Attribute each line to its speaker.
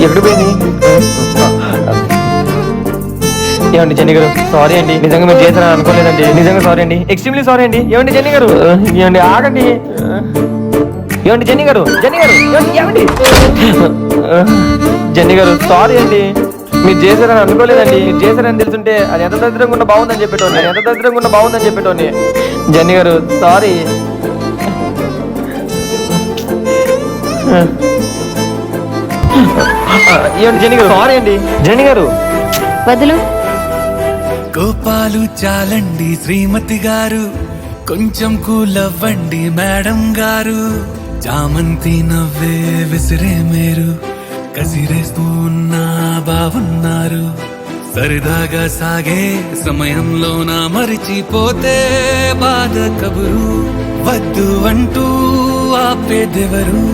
Speaker 1: ఎక్కడ పోయింది? ఏమండి జెన్నీ గారు, సారీ అండి, నిజంగా మీరు చేశారని అనుకోలేదండి. నిజంగా సారీ అండి, ఎక్స్ట్రీమ్లీ సారీ అండి. ఏమండి జెన్నీ గారు, ఏమండి ఆగండి. ఏమండి జెన్నీ గారు, జెన్నీ గారు, ఏమండి జెన్నీ గారు, సారీ అండి, మీరు చేశారని అనుకోలేదండి. మీరు చేశారని తెలుసుంటే అది ఎంత దరిద్రంగా ఉన్న బాగుందని చెప్పేటోని. జెన్నీ గారు, సారీ. ఏమండి జెన్నీ గారు, సారీ అండి. జెన్నీ గారు
Speaker 2: వదులు.
Speaker 3: కోపాలు చాలండి శ్రీమతి గారు, కొంచెం కూలవ్వండి మేడం గారు. చామంతి నవ్వే విసిరే మీరు, కసిరేస్తూ ఉన్నా బాగున్నారు. సరదాగా సాగే సమయంలో నా మరిచిపోతే బాధ కబురు, వద్దు అంటూ ఆపేదెవరు.